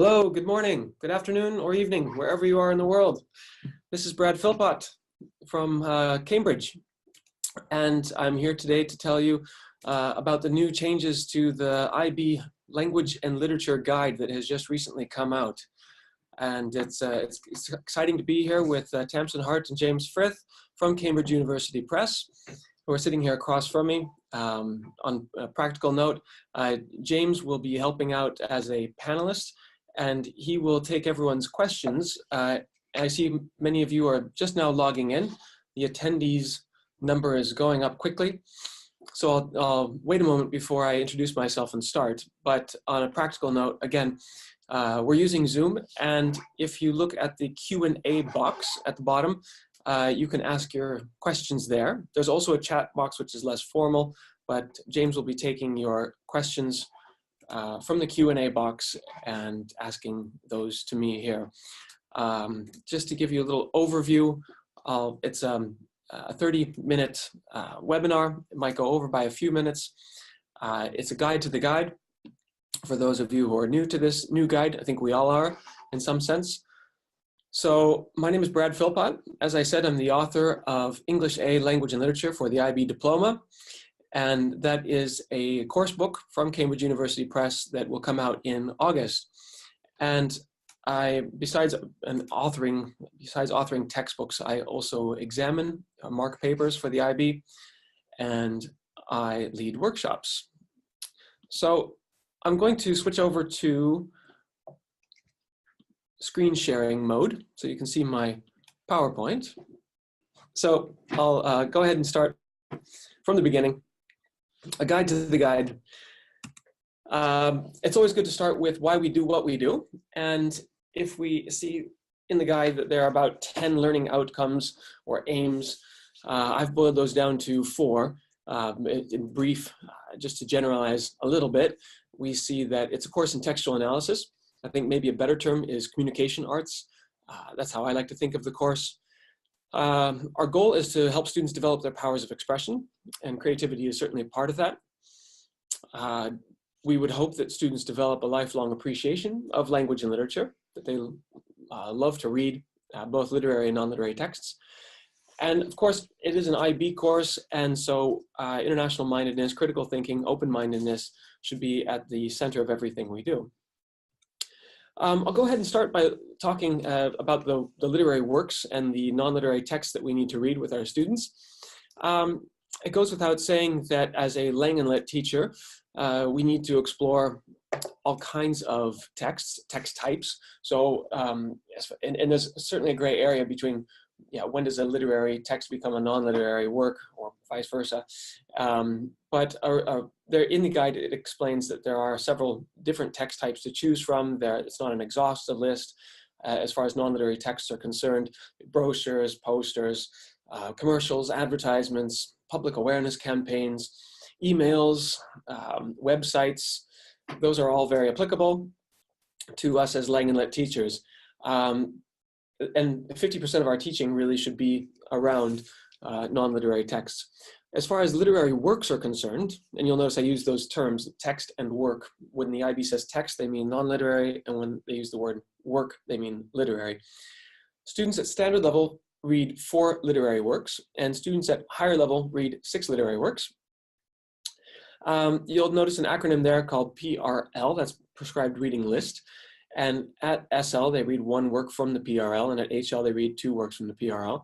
Hello, good morning, good afternoon, or evening, wherever you are in the world. This is Brad Philpot from Cambridge, and I'm here today to tell you about the new changes to the IB Language and Literature Guide that has just recently come out. And it's exciting to be here with Tamsin Hart and James Frith from Cambridge University Press, who are sitting here across from me. On a practical note, James will be helping out as a panelist, and he will take everyone's questions. I see many of you are just now logging in. The attendees number is going up quickly. So I'll wait a moment before I introduce myself and start. But on a practical note, again, we're using Zoom, and if you look at the Q&A box at the bottom, you can ask your questions there. There's also a chat box which is less formal, but James will be taking your questions from the Q&A box and asking those to me here. Just to give you a little overview, it's a 30-minute webinar. It might go over by a few minutes. It's a guide to the guide. For those of you who are new to this new guide, I think we all are in some sense. So my name is Brad Philpot. As I said, I'm the author of English A Language and Literature for the IB Diploma. And that is a course book from Cambridge University Press that will come out in August. And besides authoring textbooks, I also examine mark papers for the IB, and I lead workshops. So I'm going to switch over to screen sharing mode so you can see my PowerPoint. So I'll go ahead and start from the beginning. A guide to the guide. It's always good to start with why we do what we do. And if we see in the guide that there are about 10 learning outcomes or aims, I've boiled those down to 4. In brief, just to generalize a little bit, we see that it's a course in textual analysis. I think maybe a better term is communication arts. That's how I like to think of the course. Our goal is to help students develop their powers of expression, and creativity is certainly a part of that. We would hope that students develop a lifelong appreciation of language and literature, that they love to read both literary and non-literary texts. And of course, it is an IB course, and so international mindedness, critical thinking, open-mindedness should be at the center of everything we do. I'll go ahead and start by talking about the literary works and the non-literary texts that we need to read with our students. It goes without saying that as a Lang and Lit teacher, we need to explore all kinds of texts, text types. So, and there's certainly a gray area between, when does a literary text become a non-literary work, or vice versa. But there in the guide, it explains that there are several different text types to choose from. It's not an exhaustive list as far as non-literary texts are concerned. Brochures, posters, commercials, advertisements, public awareness campaigns, emails, websites. Those are all very applicable to us as Lang and Lit teachers. And 50% of our teaching really should be around non-literary texts. As far as literary works are concerned, and you'll notice I use those terms, text and work. When the IB says text, they mean non-literary, and when they use the word work, they mean literary. Students at standard level read 4 literary works, and students at higher level read 6 literary works. You'll notice an acronym there called PRL, that's Prescribed Reading List. And at SL, they read 1 work from the PRL, and at HL, they read 2 works from the PRL.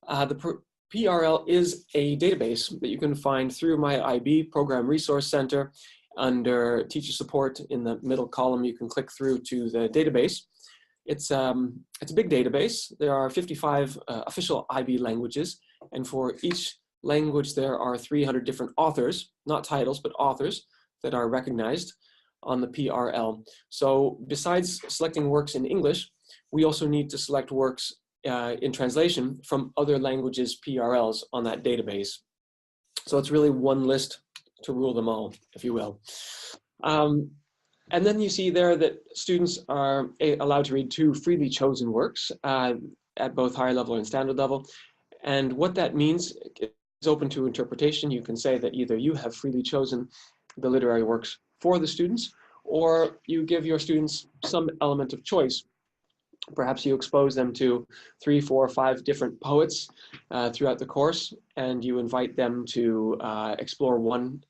The PRL is a database that you can find through my IB Program Resource Center. Under Teacher Support in the middle column, you can click through to the database. It's a big database. There are 55 official IB languages, and for each language, there are 300 different authors, not titles, but authors that are recognized on the PRL. So besides selecting works in English, we also need to select works in translation from other languages' PRLs on that database. So it's really one list to rule them all, if you will. And then you see there that students are allowed to read 2 freely chosen works at both higher level and standard level. And what that means is open to interpretation. You can say that either you have freely chosen the literary works for the students, or you give your students some element of choice. Perhaps you expose them to 3, 4, 5 different poets throughout the course, and you invite them to explore one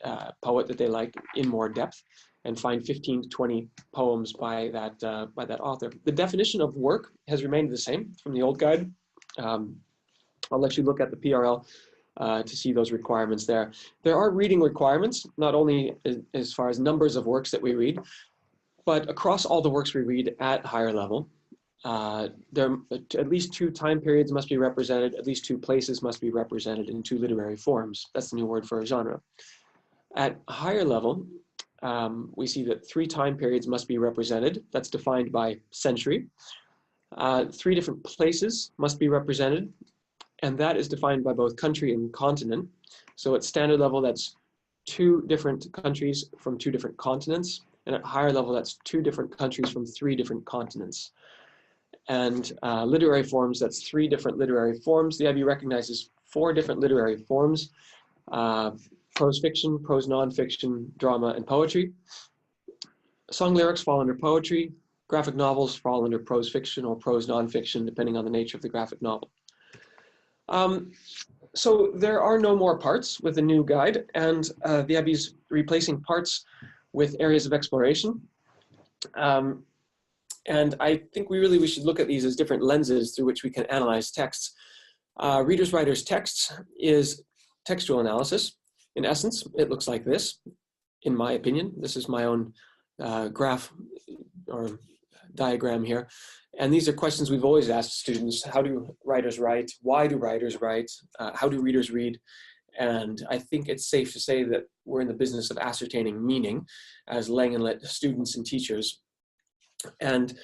poet that they like in more depth and find 15 to 20 poems by that author. The definition of work has remained the same from the old guide. I'll let you look at the PRL to see those requirements there. There are reading requirements, not only as far as numbers of works that we read, but across all the works we read at higher level. There at least 2 time periods must be represented, at least 2 places must be represented in 2 literary forms. That's the new word for a genre. At higher level, we see that 3 time periods must be represented. That's defined by century. 3 different places must be represented, and that is defined by both country and continent. So at standard level, that's 2 different countries from 2 different continents, and at higher level, that's 2 different countries from 3 different continents. And literary forms, that's 3 different literary forms. The IB recognizes 4 different literary forms: prose fiction, prose nonfiction, drama, and poetry. Song lyrics fall under poetry. Graphic novels fall under prose fiction or prose nonfiction, depending on the nature of the graphic novel. So there are no more parts with the new guide, and the IB's replacing parts with areas of exploration. And I think we should look at these as different lenses through which we can analyze texts. Readers, writers, texts is textual analysis. In essence, it looks like this, in my opinion. This is my own graph or diagram here. And these are questions we've always asked students. How do writers write? Why do writers write? How do readers read? And I think it's safe to say that we're in the business of ascertaining meaning as Langenlit students and teachers. And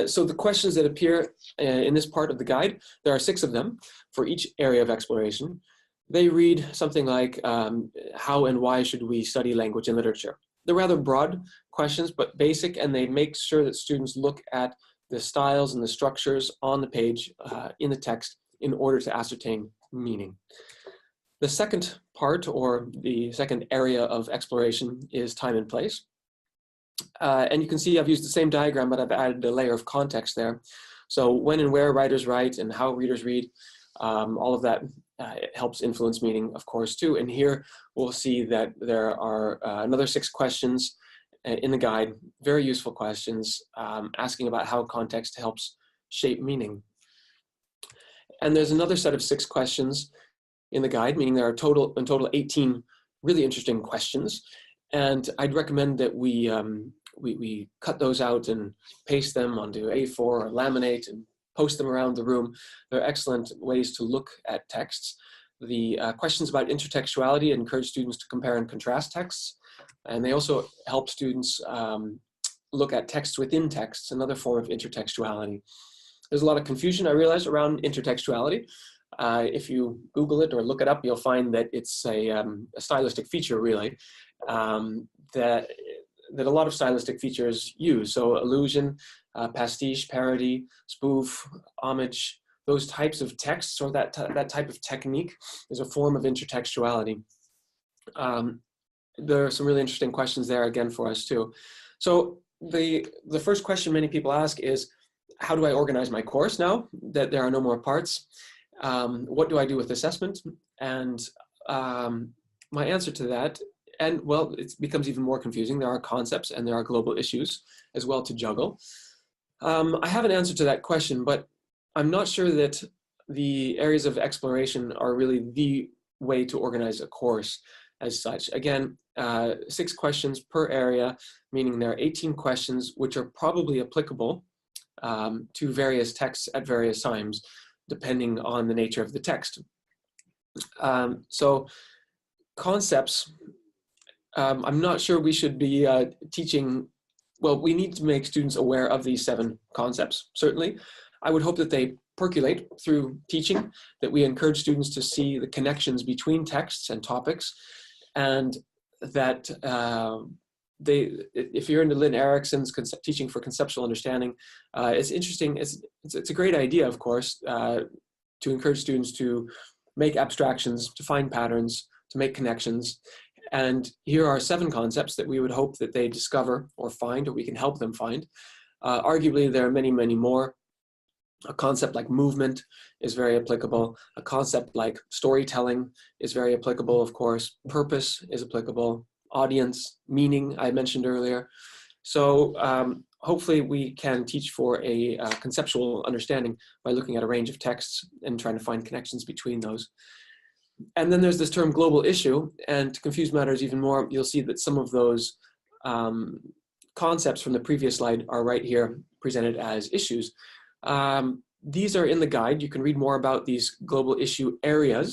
so the questions that appear in this part of the guide, there are 6 of them for each area of exploration. They read something like, how and why should we study language and literature? They're rather broad questions, but basic, and they make sure that students look at the styles and the structures on the page in the text in order to ascertain meaning. The second part, or the second area of exploration, is time and place. And you can see I've used the same diagram, but I've added a layer of context there. So when and where writers write and how readers read, all of that helps influence meaning, of course, too. And here we'll see that there are another 6 questions in the guide, very useful questions, asking about how context helps shape meaning. And there's another set of 6 questions in the guide, meaning there are in total 18 really interesting questions. And I'd recommend that we cut those out and paste them onto A4 or laminate and post them around the room. They're excellent ways to look at texts. The questions about intertextuality encourage students to compare and contrast texts. And they also help students look at texts within texts, another form of intertextuality. There's a lot of confusion, I realize, around intertextuality. If you Google it or look it up, you'll find that it's a stylistic feature, really, that a lot of stylistic features use. So allusion, pastiche, parody, spoof, homage, those types of texts, or that type of technique is a form of intertextuality. There are some really interesting questions there again for us too. So the first question many people ask is, how do I organize my course now that there are no more parts? What do I do with assessment? And my answer to that, and well, it becomes even more confusing. There are concepts and there are global issues as well to juggle. I have an answer to that question, but I'm not sure that the areas of exploration are really the way to organize a course as such. Again, 6 questions per area, meaning there are 18 questions which are probably applicable to various texts at various times, depending on the nature of the text. So concepts, I'm not sure we should be teaching, well, we need to make students aware of these 7 concepts, certainly. I would hope that they percolate through teaching, that we encourage students to see the connections between texts and topics, and that if you're into Lynn Erickson's teaching for conceptual understanding, it's interesting, it's a great idea, of course, to encourage students to make abstractions, to find patterns, to make connections, And here are 7 concepts that we would hope that they discover or find, or we can help them find. Arguably, there are many, many more. A concept like movement is very applicable. A concept like storytelling is very applicable, of course. Purpose is applicable. Audience, meaning, I mentioned earlier. So hopefully we can teach for a conceptual understanding by looking at a range of texts and trying to find connections between those. And then there's this term global issue, and to confuse matters even more, you'll see that some of those concepts from the previous slide are right here presented as issues. These are in the guide. You can read more about these global issue areas.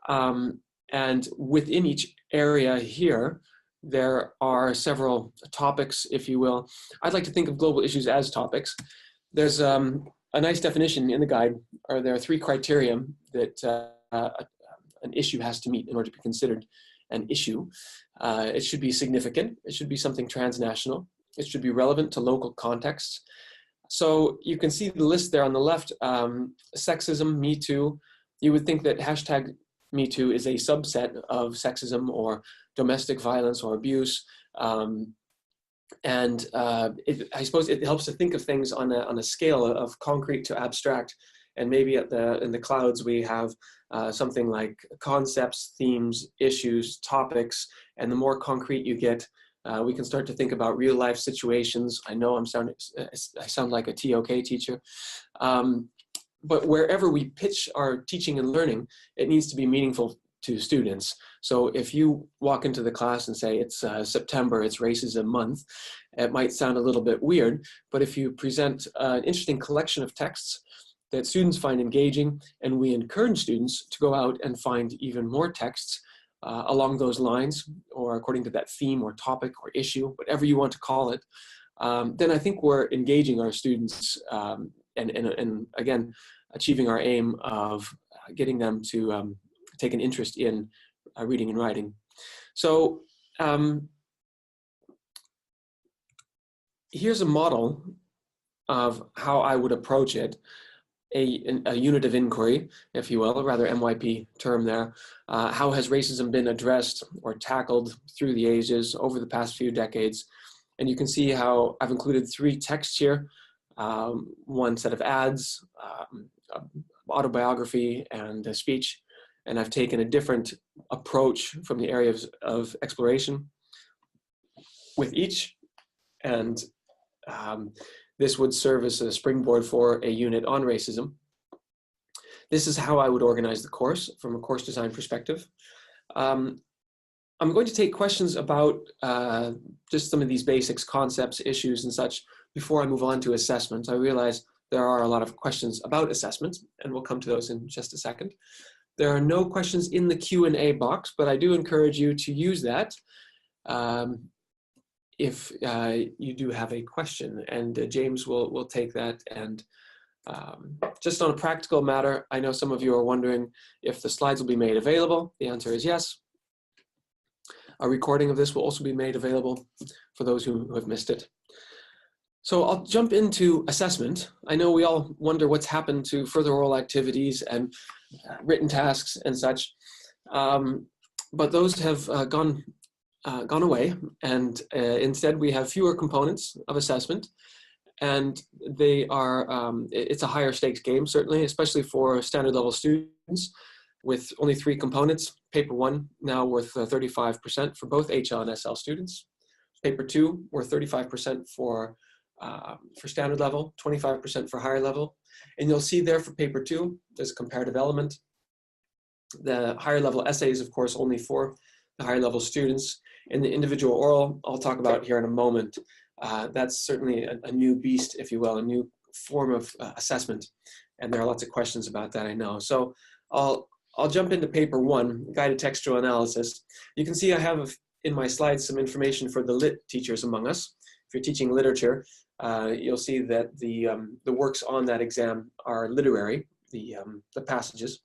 And within each area here, there are several topics, if you will. I'd like to think of global issues as topics. There's a nice definition in the guide, or there are 3 criteria that an issue has to meet in order to be considered an issue. It should be significant. It should be something transnational. It should be relevant to local contexts. So you can see the list there on the left. Sexism, Me Too. You would think that hashtag Me Too is a subset of sexism or domestic violence or abuse. I suppose it helps to think of things on a scale of concrete to abstract. And maybe in the clouds we have something like concepts, themes, issues, topics, and the more concrete you get, we can start to think about real life situations. I know I sound like a TOK teacher, but wherever we pitch our teaching and learning, it needs to be meaningful to students. So if you walk into the class and say it's September, it's Racism Month, it might sound a little bit weird, but if you present an interesting collection of texts that students find engaging, and we encourage students to go out and find even more texts along those lines, or according to that theme or topic or issue, whatever you want to call it, then I think we're engaging our students and again, achieving our aim of getting them to take an interest in reading and writing. So here's a model of how I would approach it. A unit of inquiry, if you will, a rather MYP term there. How has racism been addressed or tackled through the ages over the past few decades? And you can see how I've included 3 texts here, 1 set of ads, autobiography, and a speech. And I've taken a different approach from the areas of exploration with each. And this would serve as a springboard for a unit on racism. This is how I would organize the course from a course design perspective. I'm going to take questions about just some of these basics, concepts, issues, and such before I move on to assessment. I realize there are a lot of questions about assessment, and we'll come to those in just a second. There are no questions in the Q&A box, but I do encourage you to use that if you do have a question, and James will take that. And just on a practical matter, I know some of you are wondering if the slides will be made available. The answer is yes. A recording of this will also be made available for those who have missed it. So I'll jump into assessment. I know we all wonder what's happened to further oral activities and written tasks and such, but those have gone away, and instead we have fewer components of assessment, and they are, it's a higher stakes game, certainly, especially for standard level students, with only 3 components. Paper 1 now worth 35% for both HL and SL students. Paper 2 worth 35% for standard level, 25% for higher level. And you'll see there for paper 2, there's a comparative element. The higher level essays, of course, only for the higher level students. In the individual oral, I'll talk about here in a moment. That's certainly a new beast, if you will, a new form of assessment. And there are lots of questions about that, I know. So I'll jump into paper 1, guided textual analysis. You can see I have in my slides some information for the lit teachers among us. If you're teaching literature, you'll see that the works on that exam are literary, the passages.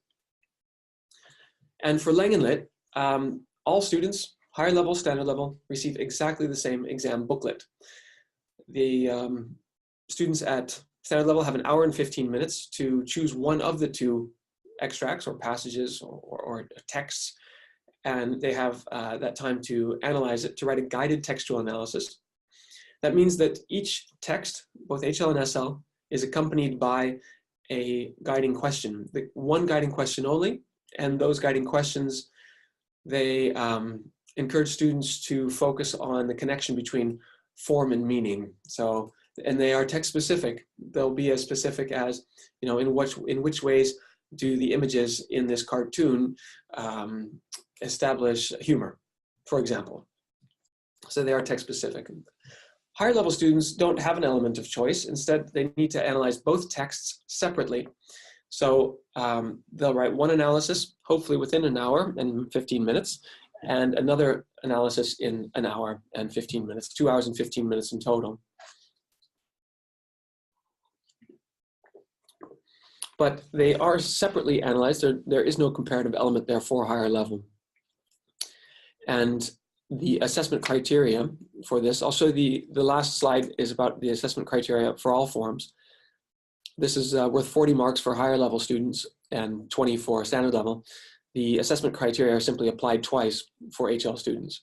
And for Lang and Lit, all students, higher level, standard level, receive exactly the same exam booklet. The students at standard level have 1 hour and 15 minutes to choose one of the 2 extracts or passages or texts and they have that time to analyze it, to write a guided textual analysis. That means that each text, both HL and SL, is accompanied by a guiding question, one guiding question only, and those guiding questions, they encourage students to focus on the connection between form and meaning. So, and they are text specific. They'll be as specific as, you know, in which ways do the images in this cartoon establish humor, for example. So they are text specific. Higher level students don't have an element of choice. Instead, they need to analyze both texts separately. So they'll write one analysis, hopefully within an hour and 15 minutes, and another analysis in an hour and 15 minutes, 2 hours and 15 minutes in total. But they are separately analyzed. There is no comparative element there for higher level. And the assessment criteria for this, I'll show you the last slide is about the assessment criteria for all forms. This is worth 40 marks for higher level students and 20 for standard level. The assessment criteria are simply applied twice for HL students.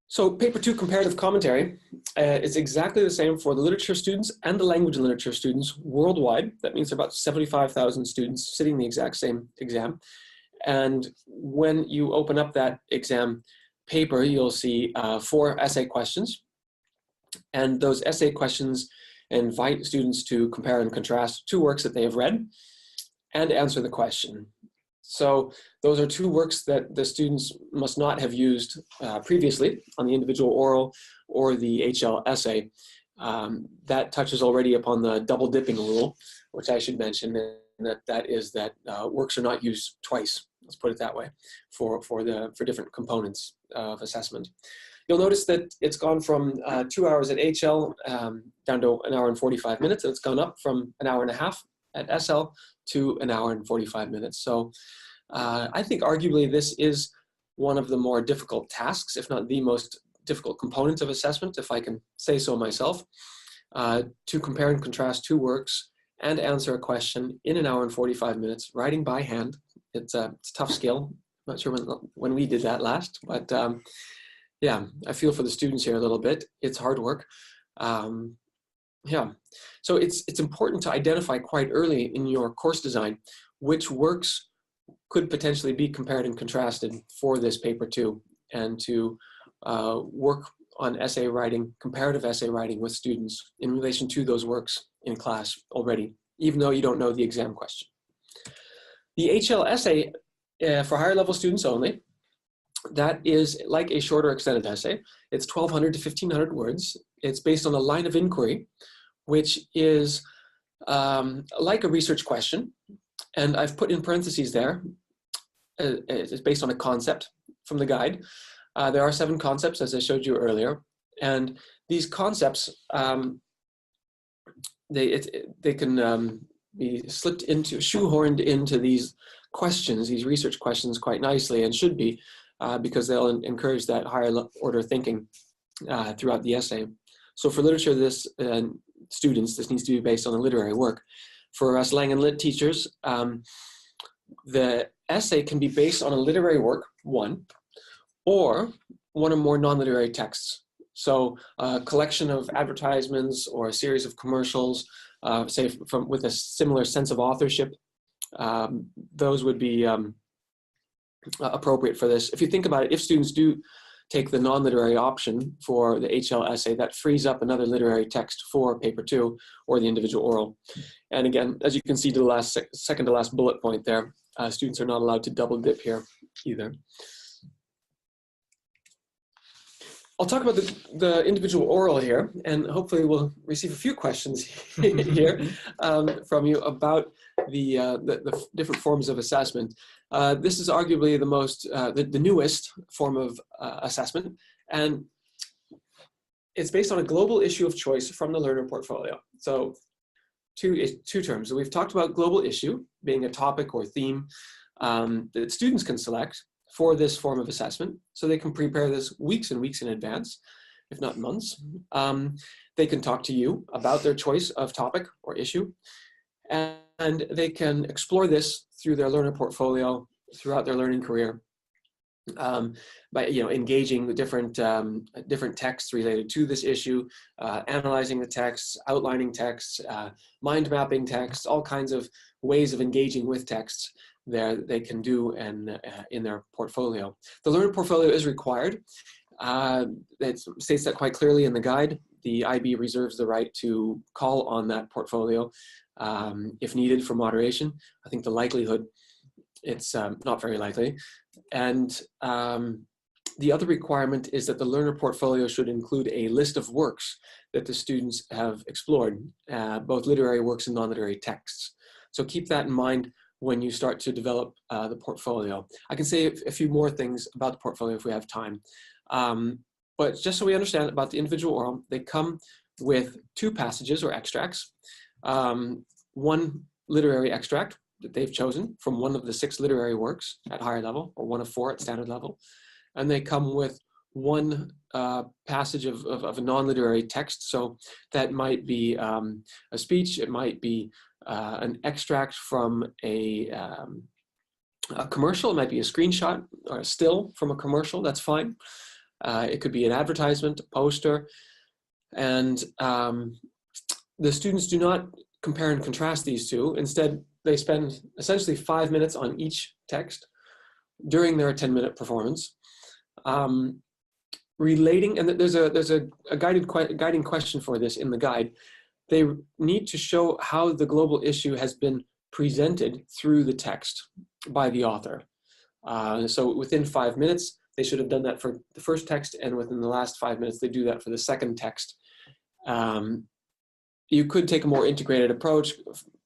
So paper 2 comparative commentary is exactly the same for the literature students and the language and literature students worldwide. That means there are about 75,000 students sitting the exact same exam. And when you open up that exam paper, you'll see 4 essay questions. And those essay questions invite students to compare and contrast 2 works that they have read and answer the question. So those are 2 works that the students must not have used previously on the individual oral or the HL essay. That touches already upon the double dipping rule, which I should mention, and that is that works are not used twice. Let's put it that way for different components of assessment. You'll notice that it's gone from 2 hours at HL down to an hour and 45 minutes, and it's gone up from an hour and a half at SL to an hour and 45 minutes. So I think arguably this is one of the more difficult tasks, if not the most difficult component of assessment, if I can say so myself, to compare and contrast 2 works and answer a question in an hour and 45 minutes, writing by hand. It's a tough skill. I'm not sure when we did that last, but yeah, I feel for the students here a little bit. It's hard work. Yeah, so it's important to identify quite early in your course design which works could potentially be compared and contrasted for this paper 2, and to work on essay writing, comparative essay writing with students in relation to those works in class already, even though you don't know the exam question. The HL essay for higher level students only, that is like a shorter extended essay. It's 1,200 to 1,500 words. It's based on a line of inquiry, which is like a research question. And I've put in parentheses there, it's based on a concept from the guide. There are 7 concepts, as I showed you earlier. And these concepts, they can be shoehorned into these questions, these research questions quite nicely, and should be, because they'll encourage that higher order thinking throughout the essay. So for literature students, this needs to be based on a literary work. For us Lang and Lit teachers, the essay can be based on a literary work, 1, or 1 or more non-literary texts. So a collection of advertisements or a series of commercials, say with a similar sense of authorship, those would be appropriate for this. If you think about it, if students do take the non-literary option for the HL essay, that frees up another literary text for paper 2 or the individual oral. And again, as you can see to the second to last bullet point there, students are not allowed to double dip here either. I'll talk about the individual oral here, and hopefully we'll receive a few questions here from you about the different forms of assessment. This is arguably the newest form of assessment, and it's based on a global issue of choice from the learner portfolio. So two terms. So we've talked about global issue being a topic or theme that students can select for this form of assessment. So they can prepare this weeks and weeks in advance, if not months. They can talk to you about their choice of topic or issue, and they can explore this through their learner portfolio throughout their learning career by engaging with different texts related to this issue, analyzing the texts, outlining texts, mind mapping texts, all kinds of ways of engaging with texts there they can do and in their portfolio. The learner portfolio is required. It states that quite clearly in the guide. The IB reserves the right to call on that portfolio if needed for moderation. I think the likelihood, it's not very likely. And the other requirement is that the learner portfolio should include a list of works that the students have explored, both literary works and non-literary texts. So keep that in mind when you start to develop the portfolio. I can say a few more things about the portfolio if we have time. But just so we understand about the individual oral, they come with 2 passages or extracts, one literary extract that they've chosen from one of the 6 literary works at higher level, or one of 4 at standard level. And they come with one passage of a non-literary text. So that might be a speech, it might be an extract from a commercial, it might be a screenshot or a still from a commercial, that's fine. It could be an advertisement, a poster. And the students do not compare and contrast these two. Instead, they spend essentially 5 minutes on each text during their 10-minute performance. Relating, and there's a guiding question for this in the guide. They need to show how the global issue has been presented through the text by the author. So within 5 minutes, they should have done that for the first text, and within the last 5 minutes, they do that for the second text. You could take a more integrated approach,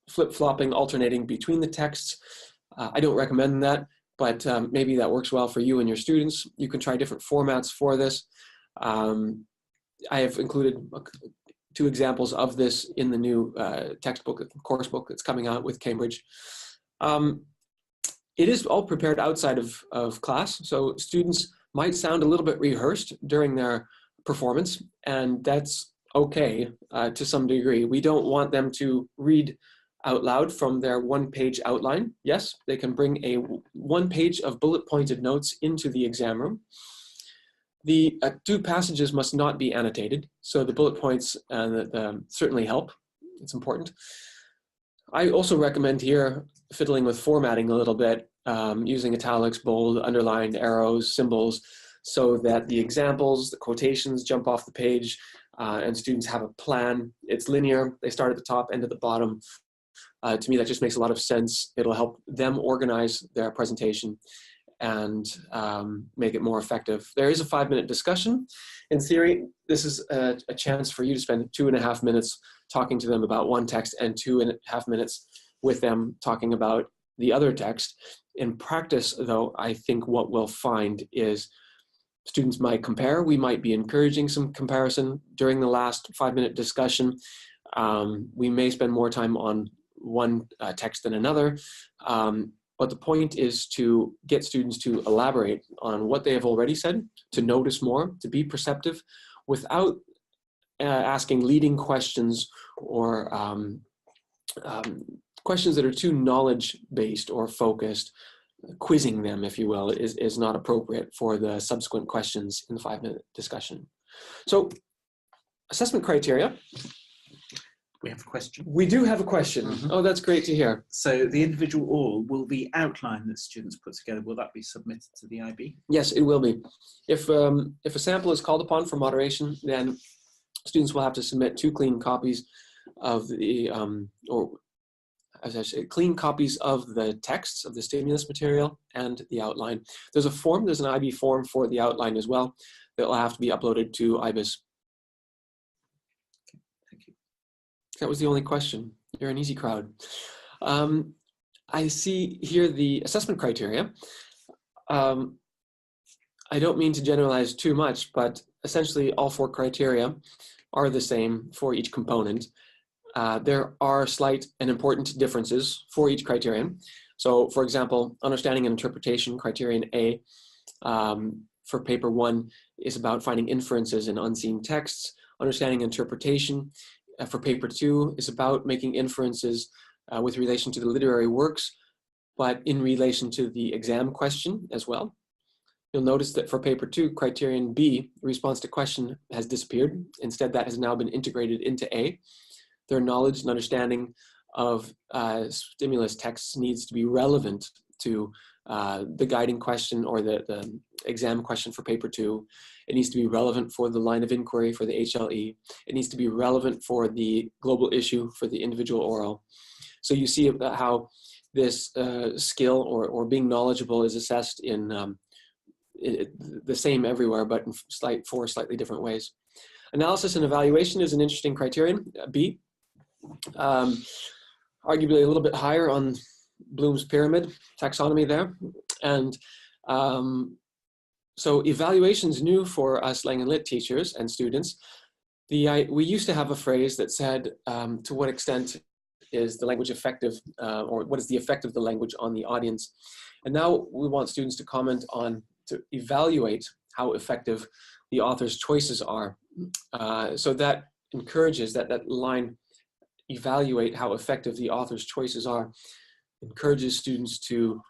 flip-flopping, alternating between the texts. I don't recommend that, but maybe that works well for you and your students. You can try different formats for this. I have included 2 examples of this in the new textbook, course book that's coming out with Cambridge. It is all prepared outside of class, so students might sound a little bit rehearsed during their performance, and that's okay to some degree. We don't want them to read out loud from their 1-page outline. Yes, they can bring a 1 page of bullet pointed notes into the exam room. The 2 passages must not be annotated, so the bullet points certainly help. It's important. I also recommend here fiddling with formatting a little bit, using italics, bold, underlined, arrows, symbols, so that the examples, the quotations jump off the page, and students have a plan. It's linear. They start at the top, end at the bottom. To me, that just makes a lot of sense. It'll help them organize their presentation and make it more effective. There is a 5-minute discussion. In theory, this is a chance for you to spend 2.5 minutes talking to them about one text and 2.5 minutes with them talking about the other text. In practice, though, I think what we'll find is students might compare. We might be encouraging some comparison during the last 5-minute discussion. We may spend more time on one text than another. But the point is to get students to elaborate on what they have already said, to notice more, to be perceptive, without asking leading questions or questions that are too knowledge-based or focused. Quizzing them, if you will, is not appropriate for the subsequent questions in the 5-minute discussion. So, assessment criteria. We have a question. We do have a question. Mm-hmm. Oh, that's great to hear. So the individual oral, will the outline that students put together, will that be submitted to the IB? Yes, it will be. If a sample is called upon for moderation, then students will have to submit 2 clean copies of the, or as I say, clean copies of the texts of the stimulus material and the outline. There's a form, there's an IB form for the outline as well that will have to be uploaded to IBIS. That was the only question. You're an easy crowd. I see here the assessment criteria. I don't mean to generalize too much, but essentially all 4 criteria are the same for each component. There are slight and important differences for each criterion. So for example, understanding and interpretation, criterion A, for paper 1 is about finding inferences in unseen texts. Understanding and interpretation for paper 2 is about making inferences with relation to the literary works but in relation to the exam question as well. You'll notice that for paper 2, criterion B, response to question, has disappeared. Instead, that has now been integrated into A. Their knowledge and understanding of stimulus texts needs to be relevant to the guiding question or the exam question for paper 2. It needs to be relevant for the line of inquiry for the HLE. It needs to be relevant for the global issue for the individual oral. So you see how this skill or being knowledgeable is assessed in the same everywhere, but in four slightly different ways. Analysis and evaluation is an interesting criterion, B. Arguably a little bit higher on Bloom's pyramid taxonomy there. And so evaluation's new for us Lang and Lit teachers and students. We used to have a phrase that said, to what extent is the language effective, or what is the effect of the language on the audience? And now we want students to comment on, to evaluate how effective the author's choices are. So that encourages that line, evaluate how effective the author's choices are, encourages students to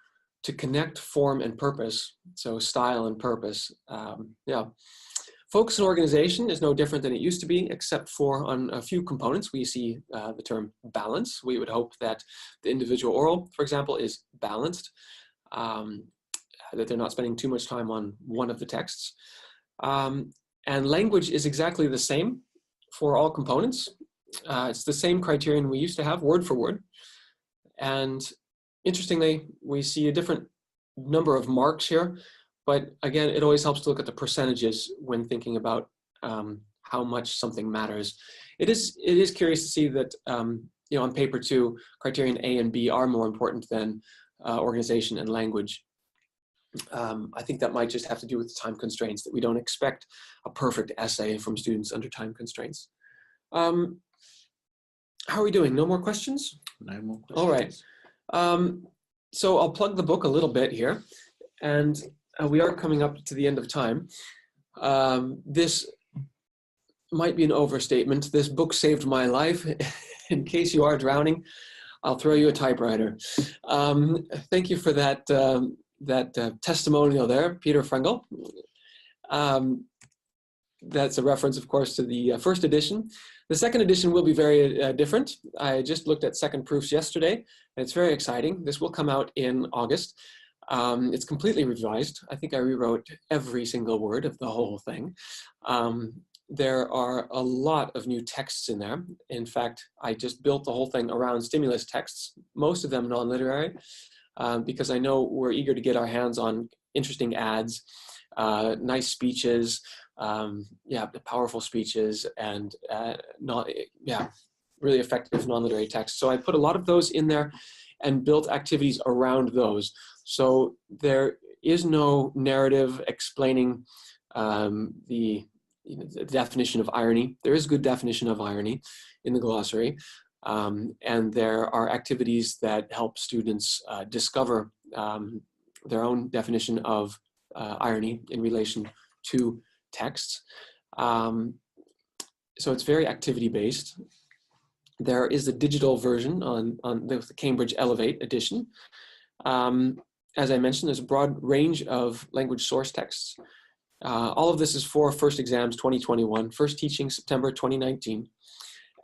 connect form and purpose, so style and purpose. Yeah. Focus and organization is no different than it used to be, except for on a few components. We see the term balance. We would hope that the individual oral, for example, is balanced, that they're not spending too much time on one of the texts. And language is exactly the same for all components. It's the same criterion we used to have, word for word. And interestingly, we see a different number of marks here. But again, it always helps to look at the percentages when thinking about how much something matters. It is curious to see that on paper 2, criterion A and B are more important than organization and language. I think that might just have to do with the time constraints, that we don't expect a perfect essay from students under time constraints. How are we doing? No more questions? No more questions. All right. So I'll plug the book a little bit here. And we are coming up to the end of time. This might be an overstatement. This book saved my life. In case you are drowning, I'll throw you a typewriter. Thank you for that, testimonial there, Peter Frengel. That's a reference, of course, to the first edition. The second edition will be very different. I just looked at second proofs yesterday, and it's very exciting. This will come out in August. It's completely revised. I think I rewrote every single word of the whole thing. There are a lot of new texts in there. In fact, I just built the whole thing around stimulus texts, most of them non-literary, because I know we're eager to get our hands on interesting ads, nice speeches, powerful speeches, and really effective non-literary texts. So I put a lot of those in there and built activities around those. So there is no narrative explaining the definition of irony. There is good definition of irony in the glossary. And there are activities that help students discover their own definition of irony in relation to texts. So it's very activity-based. There is a digital version on the Cambridge Elevate edition. As I mentioned, there's a broad range of language source texts. All of this is for first exams 2021, first teaching September 2019.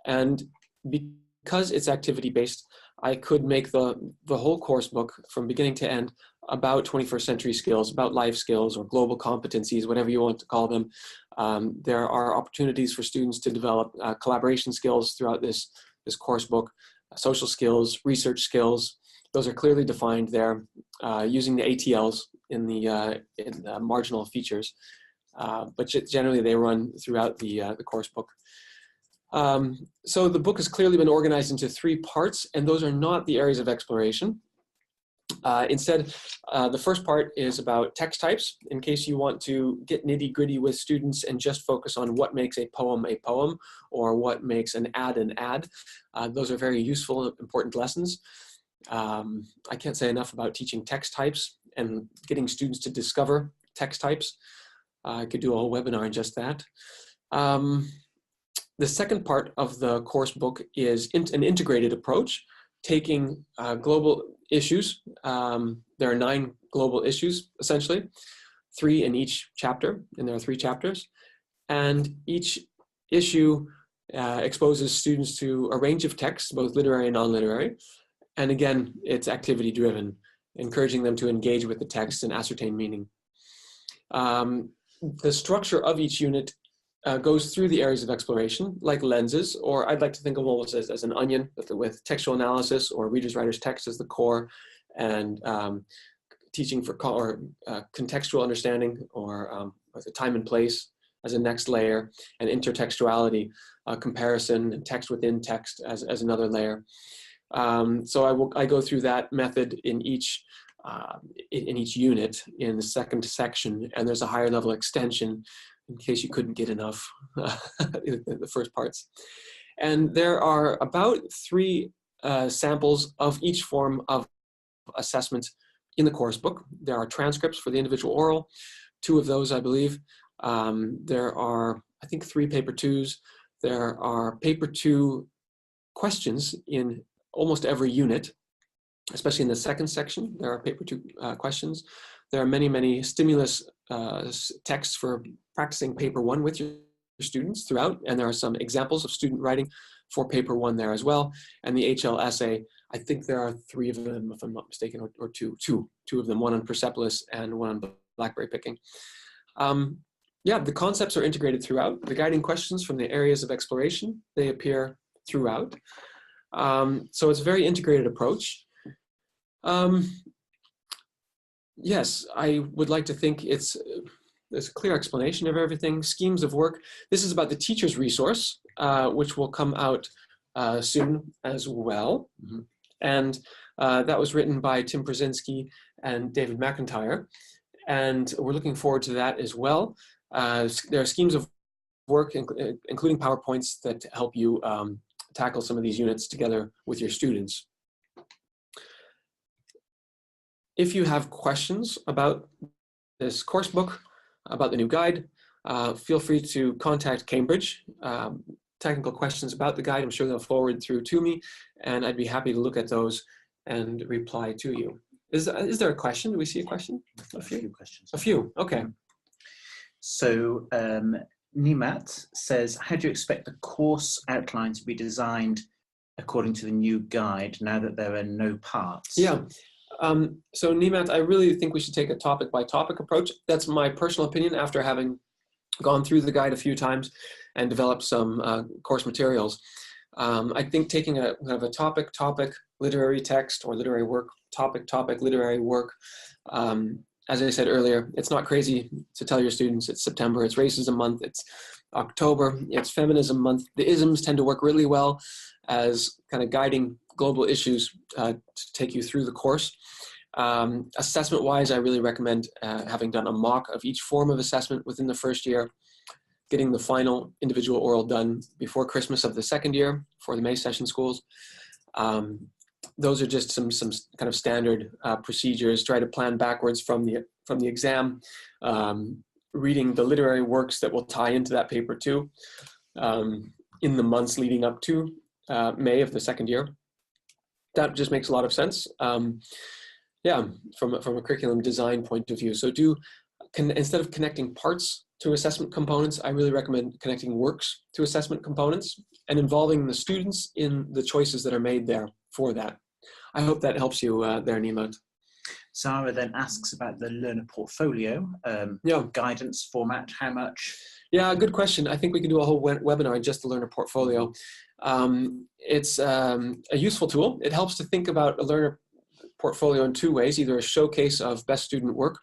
And because it's activity-based, I could make the whole course book from beginning to end about 21st century skills, about life skills or global competencies, whatever you want to call them. There are opportunities for students to develop collaboration skills throughout this course book, social skills, research skills. Those are clearly defined there using the ATLs in the marginal features, but generally they run throughout the course book. So the book has clearly been organized into 3 parts, and those are not the areas of exploration. Instead, the first part is about text types, in case you want to get nitty-gritty with students and just focus on what makes a poem, or what makes an ad. Those are very useful, important lessons. I can't say enough about teaching text types and getting students to discover text types. I could do a whole webinar on just that. The second part of the course book is an integrated approach taking global issues. There are 9 global issues, essentially, 3 in each chapter, and there are 3 chapters. And each issue exposes students to a range of texts, both literary and non-literary. And again, it's activity driven, encouraging them to engage with the text and ascertain meaning. The structure of each unit goes through the areas of exploration, like lenses, or I'd like to think of almost as an onion with textual analysis or reader's writer's text as the core, and teaching for contextual understanding, or the time and place as a next layer, and intertextuality, comparison, and text within text as another layer. So I go through that method in each unit in the second section, and there's a higher level extension in case you couldn't get enough in the first parts. And there are about 3 samples of each form of assessment in the course book. There are transcripts for the individual oral, 2 of those, I believe. There are, I think, 3 paper 2s. There are paper 2 questions in almost every unit, especially in the second section. There are paper 2 questions. There are many, many stimulus texts for practicing paper 1 with your students throughout, and there are some examples of student writing for paper 1 there as well. And the HL essay, I think there are 3 of them, if I'm not mistaken, or two of them, one on Persepolis and one on blackberry picking. Yeah, the concepts are integrated throughout. The guiding questions from the areas of exploration, they appear throughout. So it's a very integrated approach. Yes, I would like to think there's a clear explanation of everything. Schemes of work. This is about the teacher's resource, which will come out soon as well. Mm-hmm. And that was written by Tim Brzezinski and David McIntyre. And we're looking forward to that as well. There are schemes of work, including PowerPoints, that help you tackle some of these units together with your students. If you have questions about this course book, about the new guide, feel free to contact Cambridge. Technical questions about the guide, I'm sure they'll forward through to me, and I'd be happy to look at those and reply to you. Is there a question? Do we see a question? A few questions. A few, okay. So Nimat says, how do you expect the course outline to be designed according to the new guide now that there are no parts? Yeah. So Nimat, I really think we should take a topic by topic approach. That's my personal opinion after having gone through the guide a few times and developed some course materials. I think taking a kind of a topic, literary text or literary work, topic, literary work. As I said earlier, it's not crazy to tell your students it's September, it's Racism Month, it's October, it's Feminism Month. The isms tend to work really well as kind of guiding global issues to take you through the course. Assessment-wise, I really recommend having done a mock of each form of assessment within the first year, getting the final individual oral done before Christmas of the second year for the May session schools. Those are just some kind of standard procedures. Try to plan backwards from the exam, reading the literary works that will tie into that paper too, in the months leading up to May of the second year. That just makes a lot of sense. Yeah, from a curriculum design point of view. So instead of connecting parts to assessment components, I really recommend connecting works to assessment components and involving the students in the choices that are made there for that. I hope that helps you there, Nimat. Zara then asks about the learner portfolio, guidance format, how much? Yeah, good question. I think we can do a whole webinar just to learner portfolio. It's a useful tool. It helps to think about a learner portfolio in 2 ways, either a showcase of best student work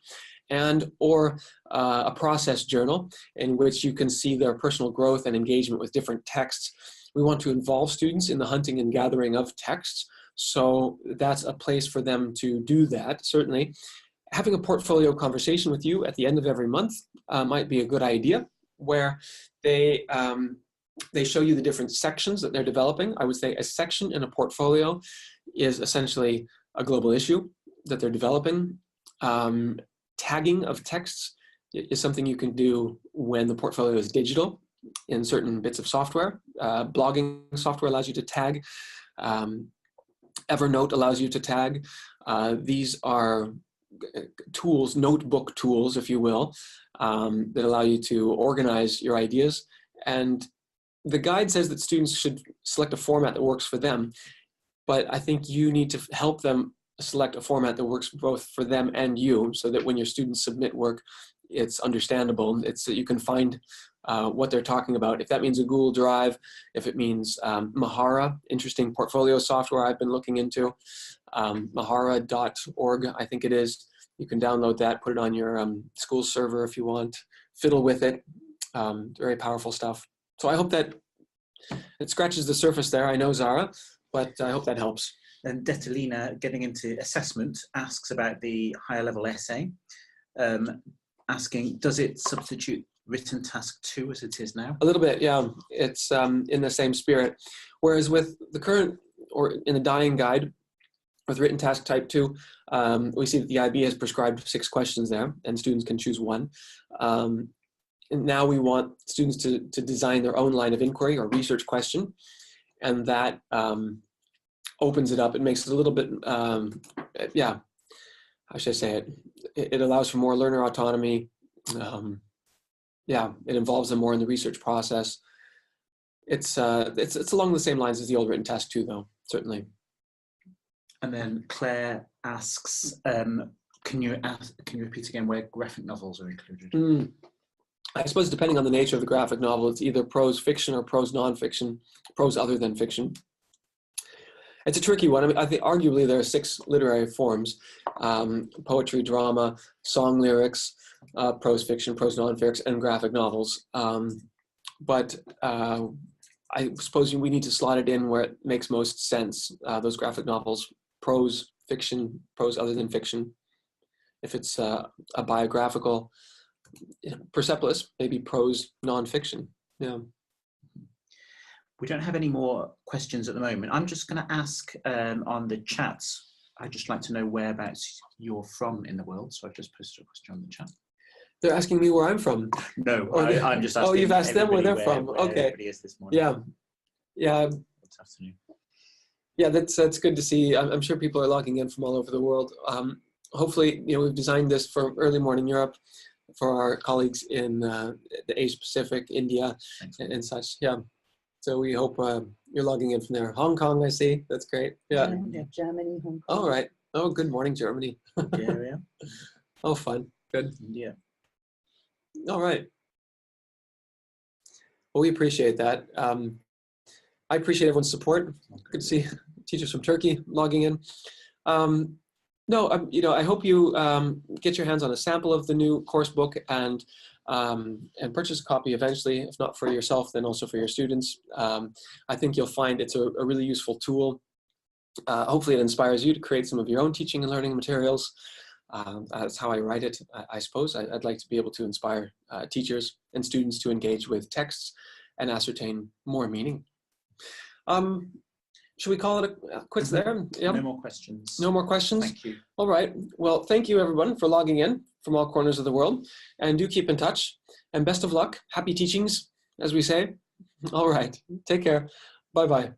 or a process journal in which you can see their personal growth and engagement with different texts. We want to involve students in the hunting and gathering of texts, so that's a place for them to do that, certainly. Having a portfolio conversation with you at the end of every month might be a good idea, where they show you the different sections that they're developing. I would say a section in a portfolio is essentially a global issue that they're developing. Tagging of texts is something you can do when the portfolio is digital in certain bits of software. Blogging software allows you to tag. Evernote allows you to tag. These are tools, notebook tools, if you will, that allow you to organize your ideas. And the guide says that students should select a format that works for them, but I think you need to help them select a format that works both for them and you, so that when your students submit work, it's understandable. It's that you can find what they're talking about. If that means a Google Drive, if it means Mahara, interesting portfolio software I've been looking into, mahara.org, I think it is. You can download that, put it on your school server if you want, fiddle with it. Very powerful stuff. So I hope that it scratches the surface there. I know, Zara, but I hope that helps. And Detalina, getting into assessment, asks about the higher level essay, asking, does it substitute written task 2 as it is now? A little bit, yeah. It's in the same spirit. Whereas with the current, or in the dying guide, with written task type 2, we see that the IB has prescribed 6 questions there, and students can choose 1. And now we want students to design their own line of inquiry or research question, and that opens it up. It makes it a little bit, yeah, how should I say it? It allows for more learner autonomy. Yeah, it involves them more in the research process. It's along the same lines as the old written task 2, though, certainly. And then Claire asks, can you repeat again where graphic novels are included? I suppose depending on the nature of the graphic novel, it's either prose fiction or prose nonfiction, prose other than fiction. It's a tricky one. I mean, I think arguably there are 6 literary forms: poetry, drama, song lyrics, prose fiction, prose nonfiction, and graphic novels. But I suppose we need to slot it in where it makes most sense. Those graphic novels, prose fiction, prose other than fiction. If it's a biographical, Persepolis, maybe prose nonfiction. Yeah. We don't have any more questions at the moment. I'm just going to ask on the chats. I'd just like to know whereabouts you're from in the world. So I've just posted a question on the chat. They're asking me where I'm from. No, I'm just asking. Oh, you've asked them where they're from. Okay. Everybody is this morning. Yeah. Yeah. This afternoon. Yeah, that's good to see. I'm sure people are logging in from all over the world. Hopefully, we've designed this for early morning Europe, for our colleagues in the Asia Pacific, India, and such. Yeah. So we hope you're logging in from there. Hong Kong, I see. That's great. Yeah. Germany, Hong Kong. All right. Oh, good morning, Germany. Bulgaria. Oh, fun. Good. India. All right. Well, we appreciate that. I appreciate everyone's support. Good to see teachers from Turkey logging in. I hope you get your hands on a sample of the new course book and purchase a copy eventually, if not for yourself, then also for your students. I think you'll find it's a really useful tool. Hopefully it inspires you to create some of your own teaching and learning materials. That's how I write it, I suppose. I'd like to be able to inspire teachers and students to engage with texts and ascertain more meaning. Should we call it quits there? Yep. No more questions. No more questions? Thank you. All right. Well, thank you everyone for logging in from all corners of the world, and do keep in touch, and best of luck. Happy teachings, as we say. All right. Take care. Bye-bye.